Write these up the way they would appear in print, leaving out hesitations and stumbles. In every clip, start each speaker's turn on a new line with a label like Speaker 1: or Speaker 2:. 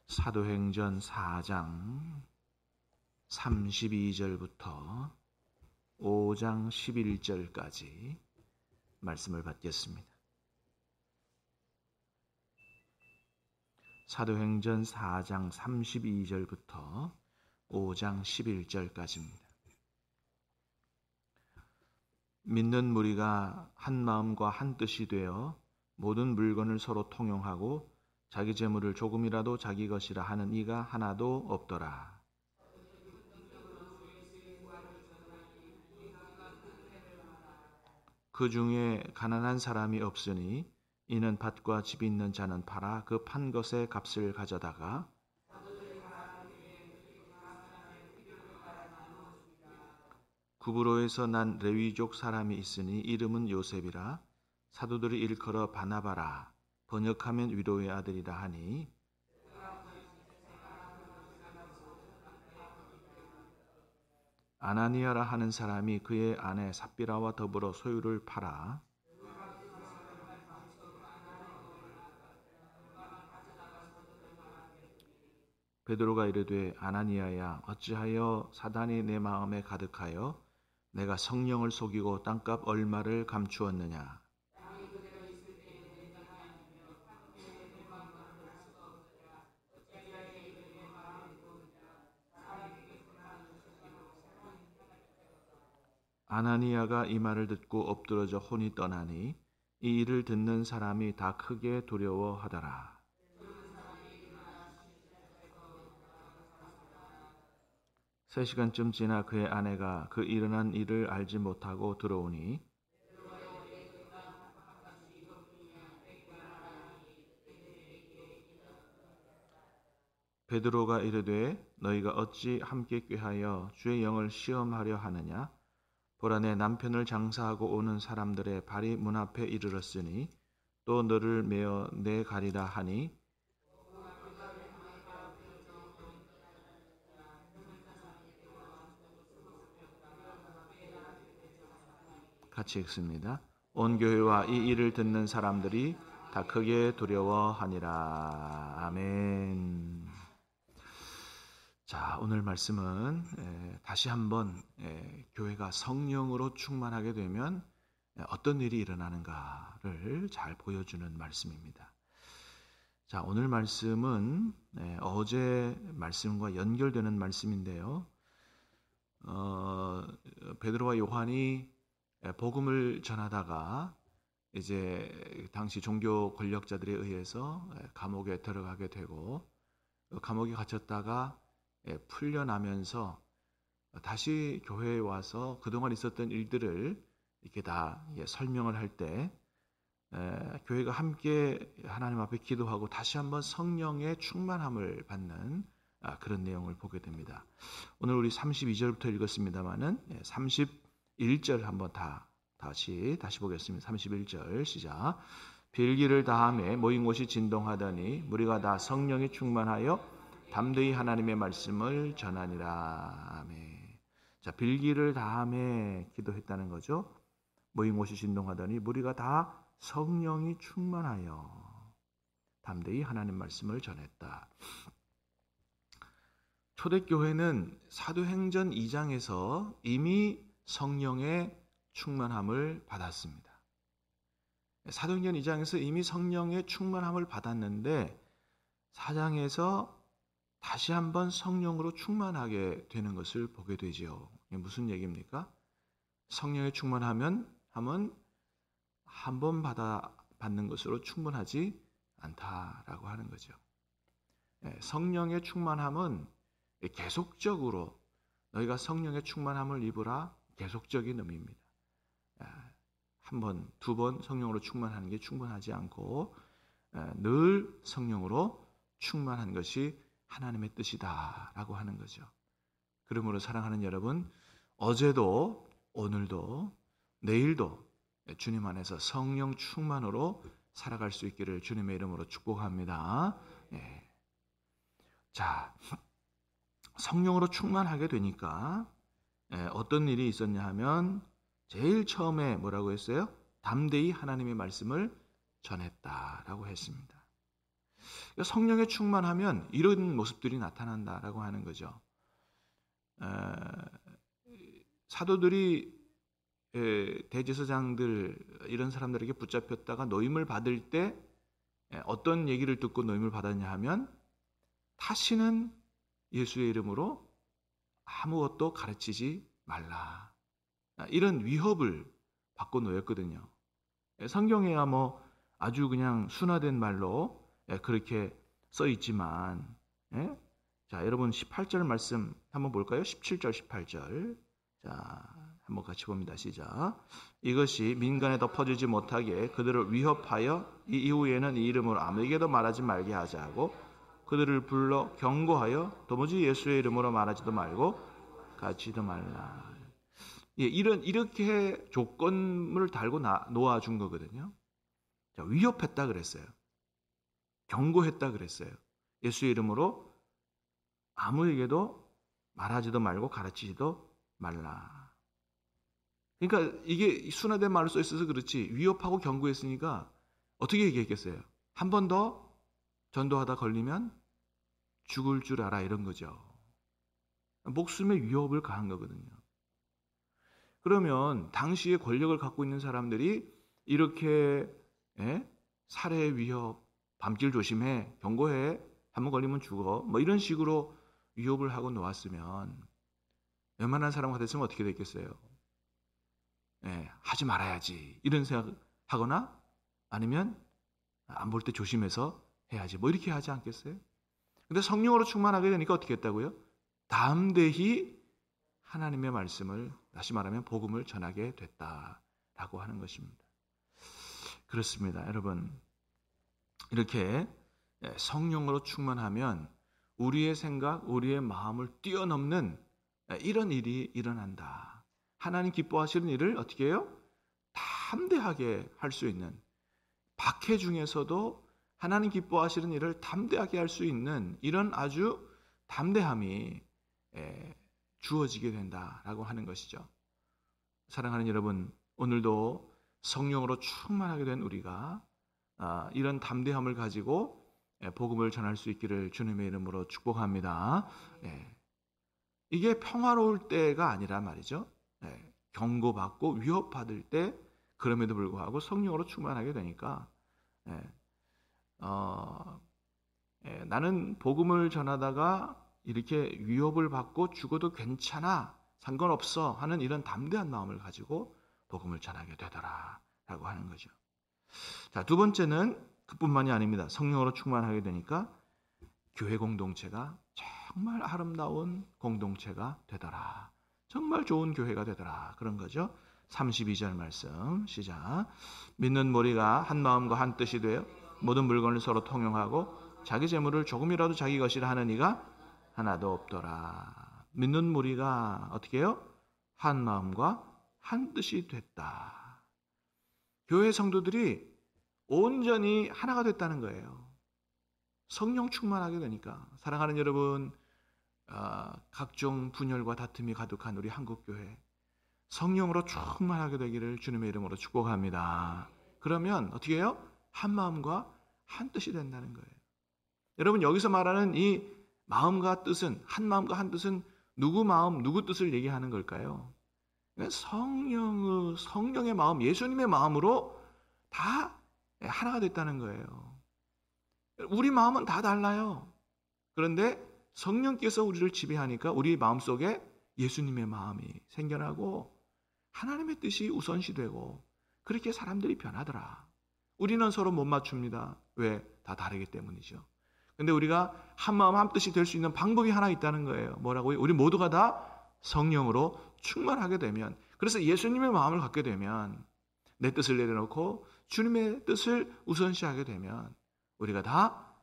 Speaker 1: 사도행전 4장 32절부터 5장 11절까지 말씀을 받겠습니다. 사도행전 4장 32절부터 5장 11절까지입니다. 믿는 무리가 한 마음과 한 뜻이 되어 모든 물건을 서로 통용하고 자기 재물을 조금이라도 자기 것이라 하는 이가 하나도 없더라. 그 중에 가난한 사람이 없으니 이는 밭과 집 있는 자는 팔아 그 판 것의 값을 가져다가 구브로에서 난 레위족 사람이 있으니 이름은 요셉이라. 사도들이 일컬어 바나바라, 번역하면 위로의 아들이라 하니 아나니아라 하는 사람이 그의 아내 삽비라와 더불어 소유를 팔아 베드로가 이르되 아나니아야, 어찌하여 사단이 내 마음에 가득하여 내가 성령을 속이고 땅값 얼마를 감추었느냐. 아나니아가 이 말을 듣고 엎드러져 혼이 떠나니 이 일을 듣는 사람이 다 크게 두려워하더라. 세 시간쯤 지나 그의 아내가 그 일어난 일을 알지 못하고 들어오니 베드로가 이르되 너희가 어찌 함께 꾀하여 주의 영을 시험하려 하느냐. 보라, 내 남편을 장사하고 오는 사람들의 발이 문 앞에 이르렀으니 또 너를 메어 내가리라 하니 같이 읽습니다. 온 교회와 이 일을 듣는 사람들이 다 크게 두려워하니라. 아멘. 자, 오늘 말씀은 다시 한번 교회가 성령으로 충만하게 되면 어떤 일이 일어나는가를 잘 보여주는 말씀입니다. 자, 오늘 말씀은 어제 말씀과 연결되는 말씀인데요. 베드로와 요한이 복음을 전하다가 이제 당시 종교 권력자들에 의해서 감옥에 들어가게 되고 감옥에 갇혔다가 풀려나면서 다시 교회에 와서 그동안 있었던 일들을 이렇게 다 설명을 할 때 교회가 함께 하나님 앞에 기도하고 다시 한번 성령의 충만함을 받는 그런 내용을 보게 됩니다. 오늘 우리 32절부터 읽었습니다마는 31절 한번 다시 보겠습니다. 31절 시작. 빌기를 다하매 모인 곳이 진동하더니 무리가 다 성령이 충만하여 담대히 하나님의 말씀을 전하니라. 아멘. 자, 빌기를 다하매 기도했다는 거죠. 모인 곳이 진동하더니 무리가 다 성령이 충만하여 담대히 하나님 말씀을 전했다. 초대교회는 사도행전 2장에서 이미 성령의 충만함을 받았습니다. 사도행전 2장에서 이미 성령의 충만함을 받았는데 4장에서 다시 한번 성령으로 충만하게 되는 것을 보게 되지요. 이게 무슨 얘기입니까? 성령의 충만하면 한 번 받는 것으로 충분하지 않다라고 하는 거죠. 성령의 충만함은 계속적으로 너희가 성령의 충만함을 입으라, 계속적인 의미입니다. 한 번, 두 번 성령으로 충만하는 게 충분하지 않고 늘 성령으로 충만한 것이 하나님의 뜻이다라고 하는 거죠. 그러므로 사랑하는 여러분, 어제도 오늘도 내일도 주님 안에서 성령 충만으로 살아갈 수 있기를 주님의 이름으로 축복합니다. 자, 성령으로 충만하게 되니까 어떤 일이 있었냐 하면 제일 처음에 뭐라고 했어요? 담대히 하나님의 말씀을 전했다라고 했습니다. 성령에 충만하면 이런 모습들이 나타난다라고 하는 거죠. 사도들이 대제사장들 이런 사람들에게 붙잡혔다가 노임을 받을 때 어떤 얘기를 듣고 노임을 받았냐 하면 다시는 예수의 이름으로 아무것도 가르치지 말라. 이런 위협을 받고 놓였거든요. 성경에야 뭐 아주 그냥 순화된 말로 그렇게 써 있지만, 자, 여러분 18절 말씀 한번 볼까요? 17절, 18절. 자, 한번 같이 봅니다. 시작. 이것이 민간에 덮어지지 못하게 그들을 위협하여 이 이후에는 이 이름으로 아무에게도 말하지 말게 하자 하고 그들을 불러 경고하여 도무지 예수의 이름으로 말하지도 말고 가르치지도 말라. 이렇게 조건을 달고 놓아준 거거든요. 자, 위협했다 그랬어요. 경고했다 그랬어요. 예수의 이름으로 아무에게도 말하지도 말고 가르치지도 말라. 그러니까 이게 순화된 말로 써 있어서 그렇지 위협하고 경고했으니까 어떻게 얘기했겠어요? 한 번 더 전도하다 걸리면 죽을 줄 알아 이런 거죠. 목숨의 위협을 가한 거거든요. 그러면 당시에 권력을 갖고 있는 사람들이 이렇게 살해 위협, 밤길 조심해, 경고해, 한 번 걸리면 죽어 뭐 이런 식으로 위협을 하고 놓았으면 웬만한 사람 같았으면 어떻게 됐겠어요? 하지 말아야지 이런 생각하거나 아니면 안 볼 때 조심해서 해야지 뭐 이렇게 하지 않겠어요? 근데 성령으로 충만하게 되니까 어떻게 했다고요? 담대히 하나님의 말씀을 다시 말하면 복음을 전하게 됐다라고 하는 것입니다. 그렇습니다. 여러분 이렇게 성령으로 충만하면 우리의 생각, 우리의 마음을 뛰어넘는 이런 일이 일어난다. 하나님 기뻐하시는 일을 어떻게 해요? 담대하게 할 수 있는 박해 중에서도 하나님 기뻐하시는 일을 담대하게 할 수 있는 이런 아주 담대함이 주어지게 된다라고 하는 것이죠. 사랑하는 여러분, 오늘도 성령으로 충만하게 된 우리가 이런 담대함을 가지고 복음을 전할 수 있기를 주님의 이름으로 축복합니다. 이게 평화로울 때가 아니라 말이죠. 경고받고 위협받을 때 그럼에도 불구하고 성령으로 충만하게 되니까 나는 복음을 전하다가 이렇게 위협을 받고 죽어도 괜찮아 상관없어 하는 이런 담대한 마음을 가지고 복음을 전하게 되더라라고 하는 거죠. 자, 두 번째는 그뿐만이 아닙니다. 성령으로 충만하게 되니까 교회 공동체가 정말 아름다운 공동체가 되더라. 정말 좋은 교회가 되더라. 그런 거죠. 32절 말씀 시작. 믿는 무리가 한 마음과 한 뜻이 되어 모든 물건을 서로 통용하고 자기 재물을 조금이라도 자기 것이라 하는 이가 하나도 없더라. 믿는 무리가 어떻게 해요? 한 마음과 한 뜻이 됐다. 교회 성도들이 온전히 하나가 됐다는 거예요. 성령 충만하게 되니까. 사랑하는 여러분, 각종 분열과 다툼이 가득한 우리 한국교회 성령으로 충만하게 되기를 주님의 이름으로 축복합니다. 그러면 어떻게 해요? 한 마음과 한 뜻이 된다는 거예요. 여러분 여기서 말하는 이 마음과 뜻은 한 마음과 한 뜻은 누구 마음, 누구 뜻을 얘기하는 걸까요? 성령의 마음, 예수님의 마음으로 다 하나가 됐다는 거예요. 우리 마음은 다 달라요. 그런데 성령께서 우리를 지배하니까 우리 마음속에 예수님의 마음이 생겨나고 하나님의 뜻이 우선시되고 그렇게 사람들이 변하더라. 우리는 서로 못 맞춥니다. 왜? 다 다르기 때문이죠. 근데 우리가 한 마음 한 뜻이 될 수 있는 방법이 하나 있다는 거예요. 뭐라고요? 우리 모두가 다 성령으로 충만하게 되면, 그래서 예수님의 마음을 갖게 되면, 내 뜻을 내려놓고 주님의 뜻을 우선시하게 되면 우리가 다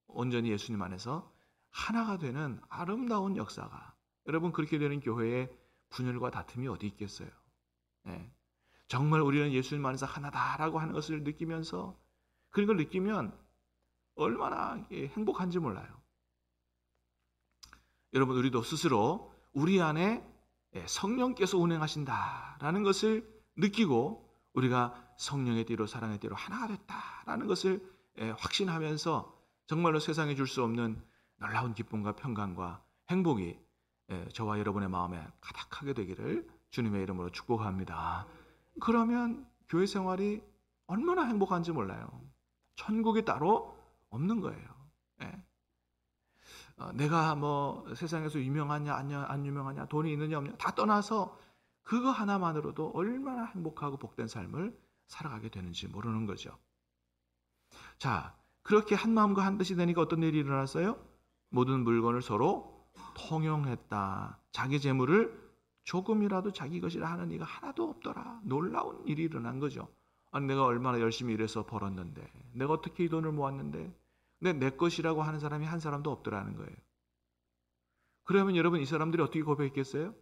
Speaker 1: 온전히 예수님 안에서 하나가 되는 아름다운 역사가, 여러분 그렇게 되는 교회에 분열과 다툼이 어디 있겠어요? 정말 우리는 예수님 안에서 하나다라고 하는 것을 느끼면서, 그런 걸 느끼면 얼마나 행복한지 몰라요. 여러분 우리도 스스로 우리 안에 성령께서 운행하신다라는 것을 느끼고 우리가 성령의 띠로 사랑의 띠로 하나가 됐다라는 것을 확신하면서 정말로 세상에 줄 수 없는 놀라운 기쁨과 평강과 행복이 저와 여러분의 마음에 가득하게 되기를 주님의 이름으로 축복합니다. 그러면 교회 생활이 얼마나 행복한지 몰라요. 천국이 따로 없는 거예요. 예. 내가 뭐 세상에서 유명하냐 안 유명하냐, 돈이 있느냐 없느냐 다 떠나서 그거 하나만으로도 얼마나 행복하고 복된 삶을 살아가게 되는지 모르는 거죠. 자, 그렇게 한 마음과 한 뜻이 되니까 어떤 일이 일어났어요? 모든 물건을 서로 통용했다. 자기 재물을 조금이라도 자기 것이라 하는 이가 하나도 없더라. 놀라운 일이 일어난 거죠. 아니, 내가 얼마나 열심히 일해서 벌었는데, 내가 어떻게 이 돈을 모았는데, 근데 내 것이라고 하는 사람이 한 사람도 없더라는 거예요. 그러면 여러분, 이 사람들이 어떻게 고백했겠어요?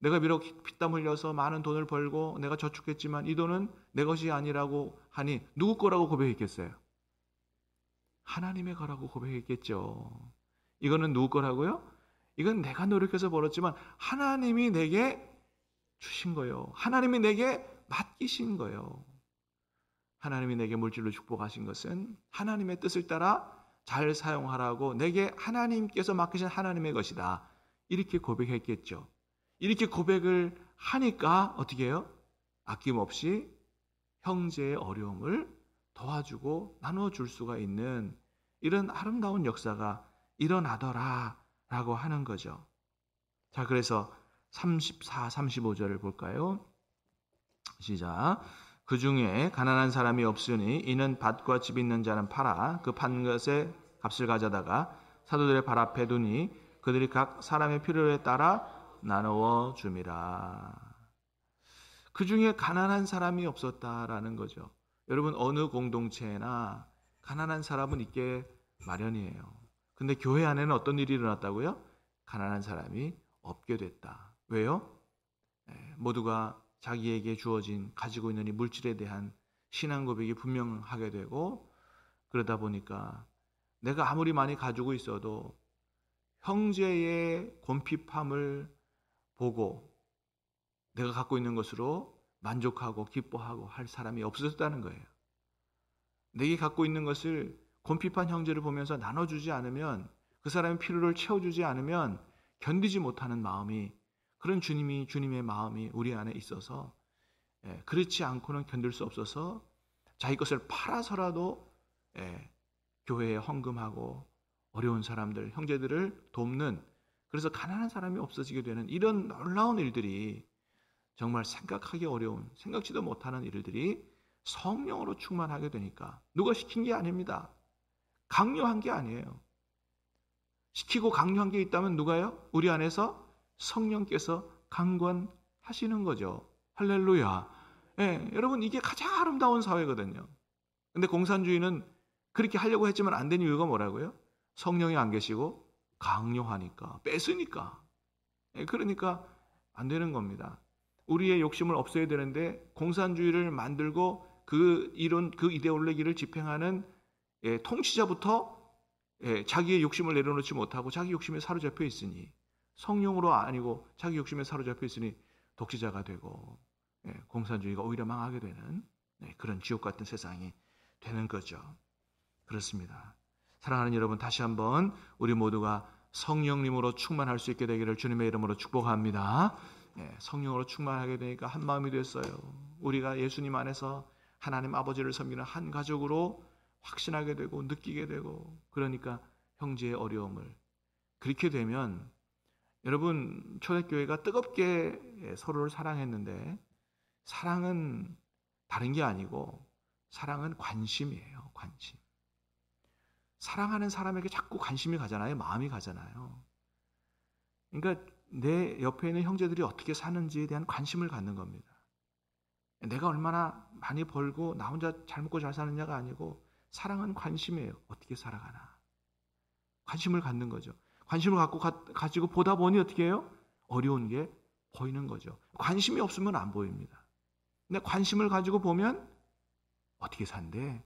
Speaker 1: 내가 비록 피땀 흘려서 많은 돈을 벌고 내가 저축했지만 이 돈은 내 것이 아니라고 하니 누구 거라고 고백했겠어요? 하나님의 거라고 고백했겠죠. 이거는 누구 거라고요? 이건 내가 노력해서 벌었지만 하나님이 내게 주신 거예요. 하나님이 내게 맡기신 거예요. 하나님이 내게 물질로 축복하신 것은 하나님의 뜻을 따라 잘 사용하라고 내게 하나님께서 맡기신 하나님의 것이다. 이렇게 고백했겠죠. 이렇게 고백을 하니까 어떻게 해요? 아낌없이 형제의 어려움을 도와주고 나눠줄 수가 있는 이런 아름다운 역사가 일어나더라라고 하는 거죠. 자, 그래서 34, 35절을 볼까요? 시작. 그 중에 가난한 사람이 없으니 이는 밭과 집 있는 자는 팔아 그 판 것의 값을 가져다가 사도들의 발 앞에 두니 그들이 각 사람의 필요에 따라 나누어 줌이라. 그 중에 가난한 사람이 없었다라는 거죠. 여러분, 어느 공동체나 가난한 사람은 있게 마련이에요. 근데 교회 안에는 어떤 일이 일어났다고요? 가난한 사람이 없게 됐다. 왜요? 모두가 자기에게 주어진 가지고 있는 이 물질에 대한 신앙 고백이 분명하게 되고, 그러다 보니까 내가 아무리 많이 가지고 있어도 형제의 곤핍함을 보고 내가 갖고 있는 것으로 만족하고 기뻐하고 할 사람이 없었다는 거예요. 내게 갖고 있는 것을 곤핍한 형제를 보면서 나눠주지 않으면, 그 사람의 필요를 채워주지 않으면 견디지 못하는 마음이, 그런 주님의 마음이 우리 안에 있어서 그렇지 않고는 견딜 수 없어서 자기 것을 팔아서라도 교회에 헌금하고 어려운 사람들, 형제들을 돕는, 그래서 가난한 사람이 없어지게 되는 이런 놀라운 일들이, 정말 생각하기 어려운, 생각지도 못하는 일들이 성령으로 충만하게 되니까, 누가 시킨 게 아닙니다. 강요한 게 아니에요. 시키고 강요한 게 있다면 누가요? 우리 안에서 성령께서 강권하시는 거죠. 할렐루야. 여러분, 이게 가장 아름다운 사회거든요. 근데 공산주의는 그렇게 하려고 했지만 안 된 이유가 뭐라고요? 성령이 안 계시고 강요하니까, 뺏으니까. 그러니까 안 되는 겁니다. 우리의 욕심을 없애야 되는데 공산주의를 만들고 그 이론, 그 이데올로기를 집행하는 통치자부터 자기의 욕심을 내려놓지 못하고 자기 욕심에 사로잡혀 있으니, 성령으로 아니고 자기 욕심에 사로잡혀 있으니 독재자가 되고 공산주의가 오히려 망하게 되는 그런 지옥 같은 세상이 되는 거죠. 그렇습니다. 사랑하는 여러분, 다시 한번 우리 모두가 성령님으로 충만할 수 있게 되기를 주님의 이름으로 축복합니다. 성령으로 충만하게 되니까 한 마음이 됐어요. 우리가 예수님 안에서 하나님 아버지를 섬기는 한 가족으로 확신하게 되고 느끼게 되고, 그러니까 형제의 어려움을, 그렇게 되면 여러분, 초대교회가 뜨겁게 서로를 사랑했는데, 사랑은 다른 게 아니고 사랑은 관심이에요. 관심. 사랑하는 사람에게 자꾸 관심이 가잖아요. 마음이 가잖아요. 그러니까 내 옆에 있는 형제들이 어떻게 사는지에 대한 관심을 갖는 겁니다. 내가 얼마나 많이 벌고 나 혼자 잘 먹고 잘 사느냐가 아니고, 사랑은 관심이에요. 어떻게 살아가나. 관심을 갖는 거죠. 관심을 가지고 보다 보니 어떻게 해요? 어려운 게 보이는 거죠. 관심이 없으면 안 보입니다. 근데 관심을 가지고 보면 어떻게 산대?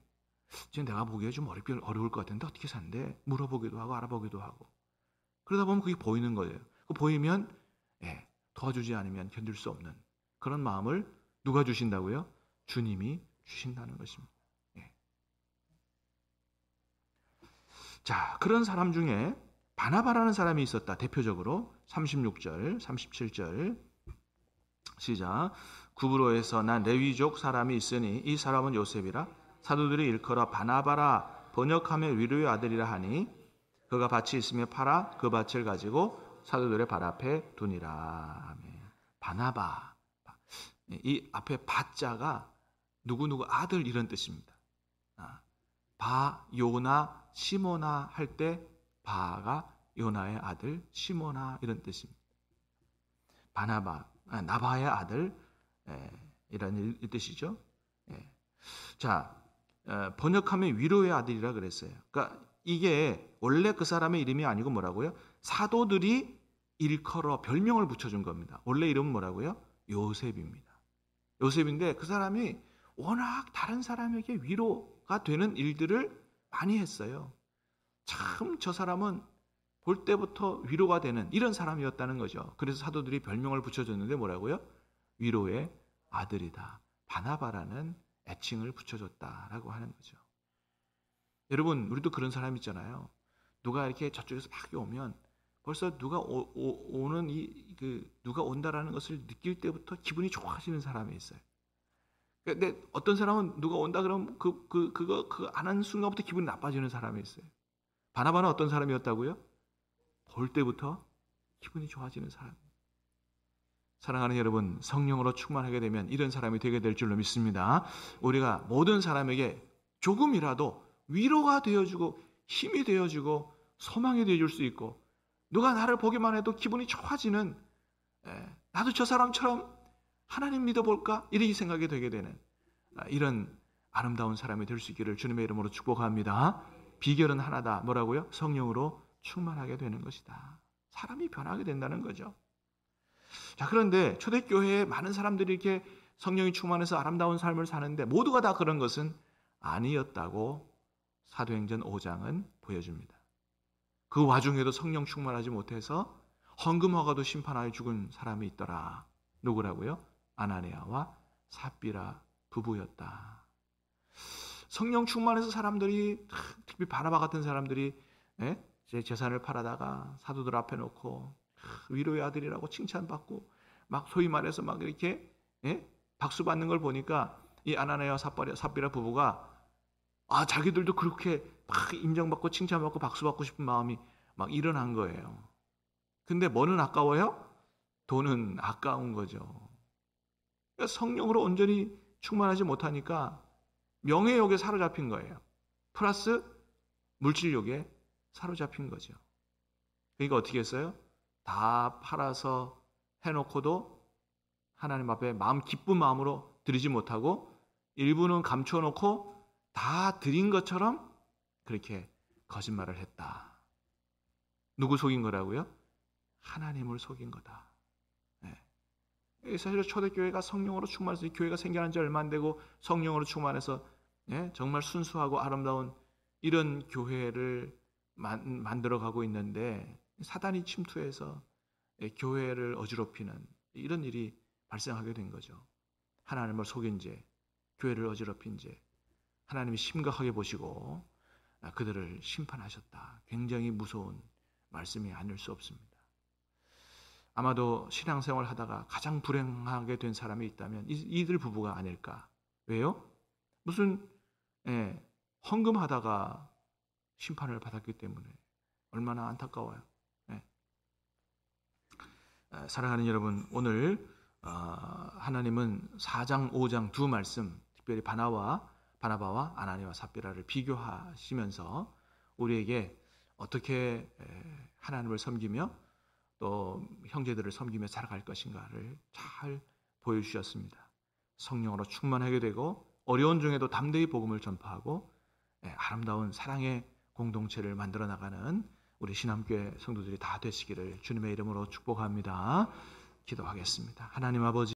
Speaker 1: 지금 내가 보기에 좀 어려울 것 같은데 어떻게 산대? 물어보기도 하고 알아보기도 하고. 그러다 보면 그게 보이는 거예요. 그 보이면 도와주지 않으면 견딜 수 없는 그런 마음을 누가 주신다고요? 주님이 주신다는 것입니다. 자, 그런 사람 중에 바나바라는 사람이 있었다. 대표적으로 36절, 37절 시작. 구브로에서 난 레위족 사람이 있으니 이 사람은 요셉이라. 사도들이 일컬어 바나바라 번역하며 위로의 아들이라 하니 그가 밭이 있으며 팔아 그 밭을 가지고 사도들의 발 앞에 두니라. 바나바, 이 앞에 바자가 누구누구 아들 이런 뜻입니다. 바, 요나, 시모나 할 때 바가 요나의 아들, 시모나 이런 뜻입니다. 바나바, 나바의 아들 이런 뜻이죠. 자, 번역하면 위로의 아들이라 그랬어요. 그러니까 이게 원래 그 사람의 이름이 아니고 뭐라고요? 사도들이 일컬어 별명을 붙여준 겁니다. 원래 이름은 뭐라고요? 요셉입니다. 요셉인데 그 사람이 워낙 다른 사람에게 위로가 되는 일들을 많이 했어요. 참 저 사람은 볼 때부터 위로가 되는 이런 사람이었다는 거죠. 그래서 사도들이 별명을 붙여줬는데 뭐라고요? 위로의 아들이다. 바나바라는 애칭을 붙여줬다라고 하는 거죠. 여러분, 우리도 그런 사람 있잖아요. 누가 이렇게 저쪽에서 막 오면 벌써 누가 오는 누가 온다라는 것을 느낄 때부터 기분이 좋아지는 사람이 있어요. 근데 어떤 사람은 누가 온다 그러면 그거 안 하는 순간부터 기분이 나빠지는 사람이 있어요. 바나바는 어떤 사람이었다고요? 볼 때부터 기분이 좋아지는 사람. 사랑하는 여러분, 성령으로 충만하게 되면 이런 사람이 되게 될 줄로 믿습니다. 우리가 모든 사람에게 조금이라도 위로가 되어주고 힘이 되어주고 소망이 되어줄 수 있고 누가 나를 보기만 해도 기분이 좋아지는 나도 저 사람처럼 하나님 믿어볼까? 이렇게 생각이 되게 되는 이런 아름다운 사람이 될 수 있기를 주님의 이름으로 축복합니다. 비결은 하나다. 뭐라고요? 성령으로 충만하게 되는 것이다. 사람이 변하게 된다는 거죠. 자, 그런데 초대교회에 많은 사람들이 이렇게 성령이 충만해서 아름다운 삶을 사는데 모두가 다 그런 것은 아니었다고 사도행전 5장은 보여줍니다. 그 와중에도 성령 충만하지 못해서 헌금허가도 심판하여 죽은 사람이 있더라. 누구라고요? 아나니아와 삽비라 부부였다. 성령 충만해서 사람들이 특히 바나바 같은 사람들이 제 재산을 팔아다가 사도들 앞에 놓고 위로의 아들이라고 칭찬받고 막 소위 말해서 막 이렇게 박수 받는 걸 보니까 이 아나니아와 삽비라 부부가 자기들도 그렇게 막 인정받고 칭찬받고 박수받고 싶은 마음이 막 일어난 거예요. 근데 뭐는 아까워요? 돈은 아까운 거죠. 그러니까 성령으로 온전히 충만하지 못하니까 명예욕에 사로잡힌 거예요. 플러스 물질욕에 사로잡힌 거죠. 그러니까 어떻게 했어요? 다 팔아서 해놓고도 하나님 앞에 기쁜 마음으로 드리지 못하고 일부는 감춰놓고 다 드린 것처럼 그렇게 거짓말을 했다. 누구 속인 거라고요? 하나님을 속인 거다. 사실 초대교회가 성령으로 충만해서 교회가 생겨난 지 얼마 안 되고 성령으로 충만해서 정말 순수하고 아름다운 이런 교회를 만들어가고 있는데 사단이 침투해서 교회를 어지럽히는 이런 일이 발생하게 된 거죠. 하나님을 속인 죄, 교회를 어지럽힌 죄, 하나님이 심각하게 보시고 그들을 심판하셨다. 굉장히 무서운 말씀이 아닐 수 없습니다. 아마도 신앙생활 하다가 가장 불행하게 된 사람이 있다면 이들 부부가 아닐까. 왜요? 무슨 헌금하다가 심판을 받았기 때문에 얼마나 안타까워요. 사랑하는 여러분, 오늘 하나님은 4장, 5장 두 말씀, 특별히 바나바와 아나니아와 삽비라를 비교하시면서 우리에게 어떻게 하나님을 섬기며 또 형제들을 섬기며 살아갈 것인가를 잘 보여주셨습니다. 성령으로 충만하게 되고 어려운 중에도 담대히 복음을 전파하고 아름다운 사랑의 공동체를 만들어 나가는 우리 신함교회 성도들이 다 되시기를 주님의 이름으로 축복합니다. 기도하겠습니다. 하나님 아버지,